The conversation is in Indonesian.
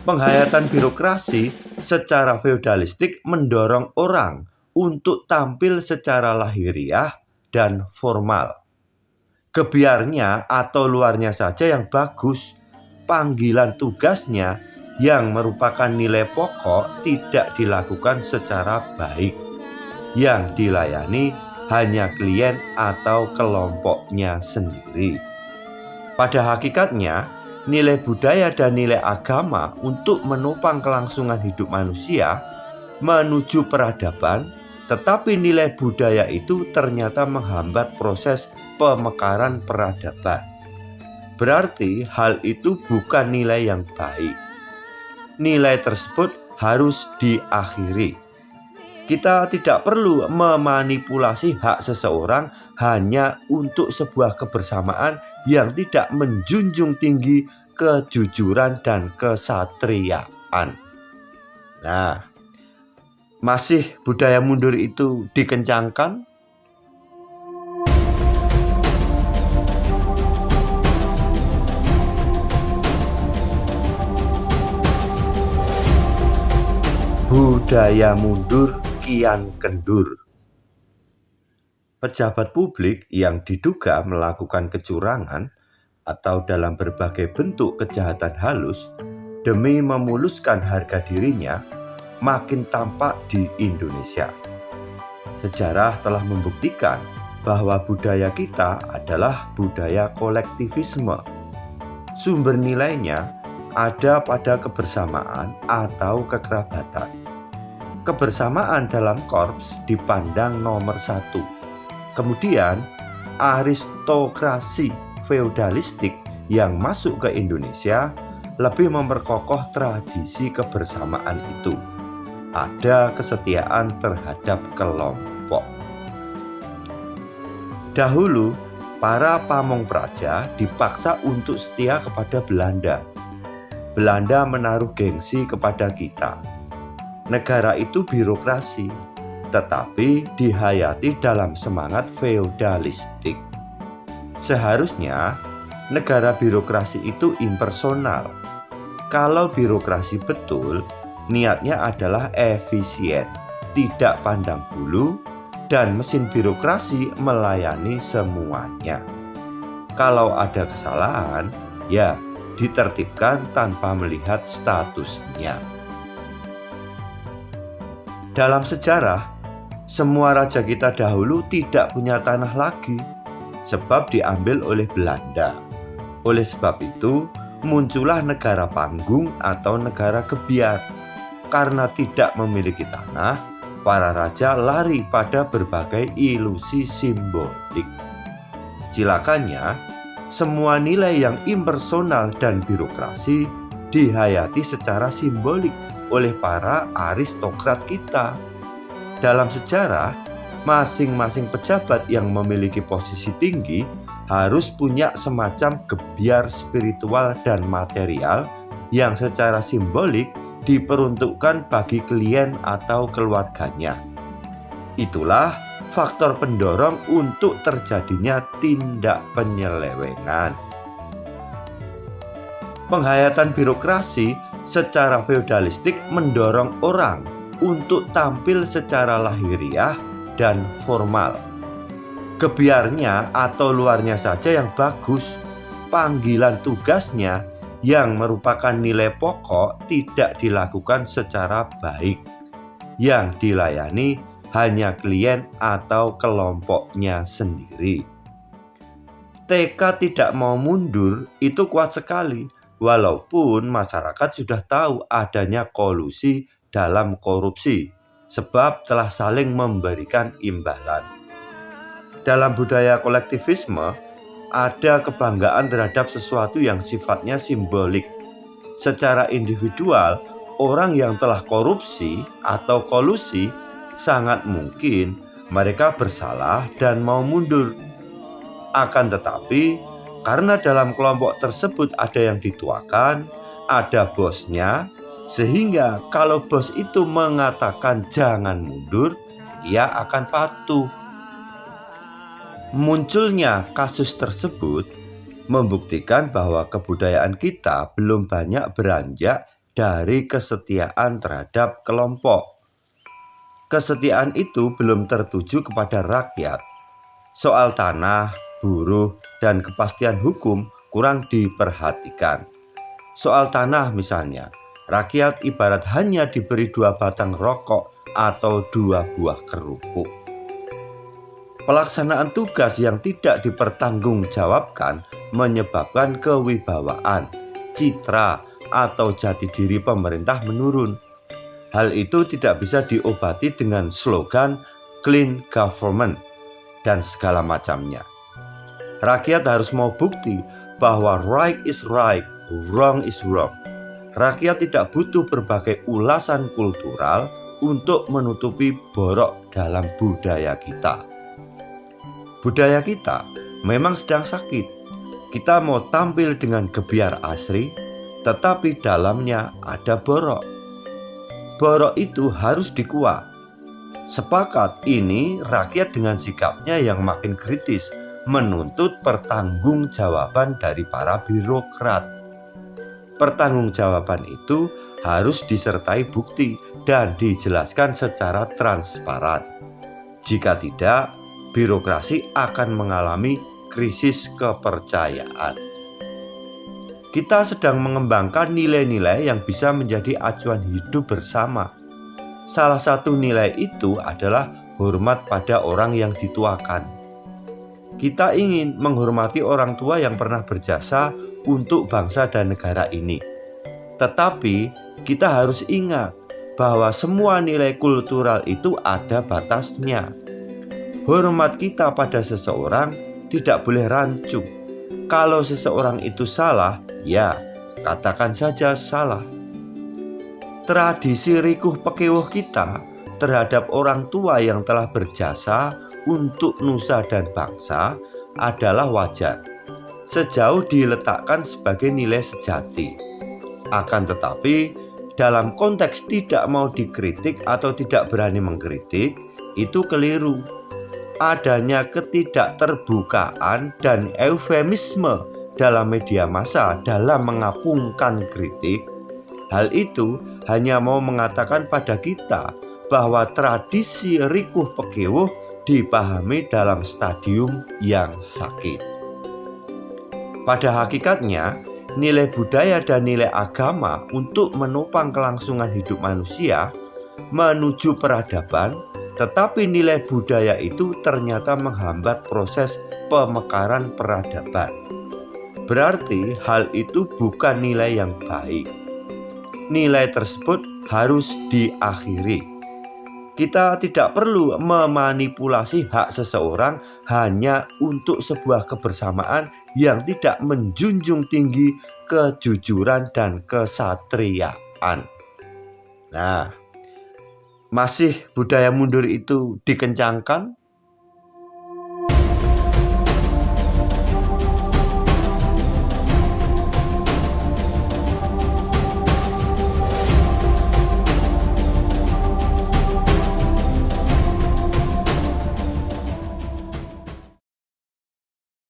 Penghayatan birokrasi secara feodalistik mendorong orang untuk tampil secara lahiriah dan formal. Kebiarnya atau luarnya saja yang bagus, panggilan tugasnya yang merupakan nilai pokok tidak dilakukan secara baik. Yang dilayani hanya klien atau kelompoknya sendiri. Pada hakikatnya, nilai budaya dan nilai agama untuk menopang kelangsungan hidup manusia menuju peradaban, tetapi nilai budaya itu ternyata menghambat proses pemekaran peradaban. Berarti hal itu bukan nilai yang baik. Nilai tersebut harus diakhiri. Kita tidak perlu memanipulasi hak seseorang hanya untuk sebuah kebersamaan yang tidak menjunjung tinggi kejujuran dan kesatriaan. Nah, masih budaya mundur itu dikencangkan? Budaya mundur kian kendur. Pejabat publik yang diduga melakukan kecurangan atau dalam berbagai bentuk kejahatan halus demi memuluskan harga dirinya makin tampak di Indonesia. Sejarah telah membuktikan bahwa budaya kita adalah budaya kolektivisme. Sumber nilainya ada pada kebersamaan atau kekerabatan. Kebersamaan dalam korps dipandang nomor satu. Kemudian, aristokrasi feodalistik yang masuk ke Indonesia lebih memperkokoh tradisi kebersamaan itu. Ada kesetiaan terhadap kelompok. Dahulu, para pamong praja dipaksa untuk setia kepada Belanda. Belanda menaruh gengsi kepada kita. Negara itu birokrasi, tetapi dihayati dalam semangat feodalistik. Seharusnya negara birokrasi itu impersonal. Kalau birokrasi betul, niatnya adalah efisien, tidak pandang bulu, dan mesin birokrasi melayani semuanya. Kalau ada kesalahan, ya ditertibkan tanpa melihat statusnya. Dalam sejarah, semua raja kita dahulu tidak punya tanah lagi, sebab diambil oleh Belanda. Oleh sebab itu, muncullah negara panggung atau negara gebiar. Karena tidak memiliki tanah, para raja lari pada berbagai ilusi simbolik. Cilakanya, semua nilai yang impersonal dan birokrasi dihayati secara simbolik oleh para aristokrat kita. Dalam sejarah, masing-masing pejabat yang memiliki posisi tinggi harus punya semacam gebiar spiritual dan material yang secara simbolik diperuntukkan bagi klien atau keluarganya. Itulah faktor pendorong untuk terjadinya tindak penyelewengan. Penghayatan birokrasi secara feodalistik mendorong orang untuk tampil secara lahiriah dan formal. Kebiarnya atau luarnya saja yang bagus, panggilan tugasnya yang merupakan nilai pokok tidak dilakukan secara baik. Yang dilayani hanya klien atau kelompoknya sendiri. TK tidak mau mundur itu kuat sekali, walaupun masyarakat sudah tahu adanya kolusi dalam korupsi, sebab telah saling memberikan imbalan. Dalam budaya kolektivisme, ada kebanggaan terhadap sesuatu yang sifatnya simbolik. Secara individual, orang yang telah korupsi atau kolusi sangat mungkin mereka bersalah dan mau mundur. Akan tetapi, karena dalam kelompok tersebut ada yang dituakan, ada bosnya, sehingga kalau bos itu mengatakan jangan mundur, ia akan patuh. Munculnya kasus tersebut membuktikan bahwa kebudayaan kita belum banyak beranjak dari kesetiaan terhadap kelompok. Kesetiaan itu belum tertuju kepada rakyat. Soal tanah, buruh, dan kepastian hukum kurang diperhatikan. Soal tanah misalnya, rakyat ibarat hanya diberi 2 batang rokok atau 2 buah kerupuk. Pelaksanaan tugas yang tidak dipertanggungjawabkan menyebabkan kewibawaan, citra, atau jati diri pemerintah menurun. Hal itu tidak bisa diobati dengan slogan clean government dan segala macamnya. Rakyat harus mau bukti bahwa right is right, wrong is wrong. Rakyat tidak butuh berbagai ulasan kultural untuk menutupi borok dalam budaya kita. Budaya kita memang sedang sakit. Kita mau tampil dengan gebiar asri, tetapi dalamnya ada borok. Borok itu harus dikuak. Sepakat ini rakyat dengan sikapnya yang makin kritis menuntut pertanggungjawaban dari para birokrat. Pertanggungjawaban itu harus disertai bukti dan dijelaskan secara transparan. Jika tidak, birokrasi akan mengalami krisis kepercayaan. Kita sedang mengembangkan nilai-nilai yang bisa menjadi acuan hidup bersama. Salah satu nilai itu adalah hormat pada orang yang dituakan. Kita ingin menghormati orang tua yang pernah berjasa untuk bangsa dan negara ini. Tetapi kita harus ingat bahwa semua nilai kultural itu ada batasnya. Hormat kita pada seseorang tidak boleh rancu. Kalau seseorang itu salah, ya katakan saja salah. Tradisi rikuh pekewuh kita terhadap orang tua yang telah berjasa untuk nusa dan bangsa adalah wajar, sejauh diletakkan sebagai nilai sejati. Akan tetapi, dalam konteks tidak mau dikritik atau tidak berani mengkritik, itu keliru. Adanya ketidakterbukaan dan eufemisme dalam media massa dalam mengapungkan kritik, hal itu hanya mau mengatakan pada kita bahwa tradisi rikuh pekewuh dipahami dalam stadium yang sakit. Pada hakikatnya, nilai budaya dan nilai agama untuk menopang kelangsungan hidup manusia menuju peradaban, tetapi nilai budaya itu ternyata menghambat proses pemekaran peradaban. Berarti hal itu bukan nilai yang baik. Nilai tersebut harus diakhiri. Kita tidak perlu memanipulasi hak seseorang hanya untuk sebuah kebersamaan yang tidak menjunjung tinggi kejujuran dan kesatriaan. Nah, masih budaya mundur itu dikencangkan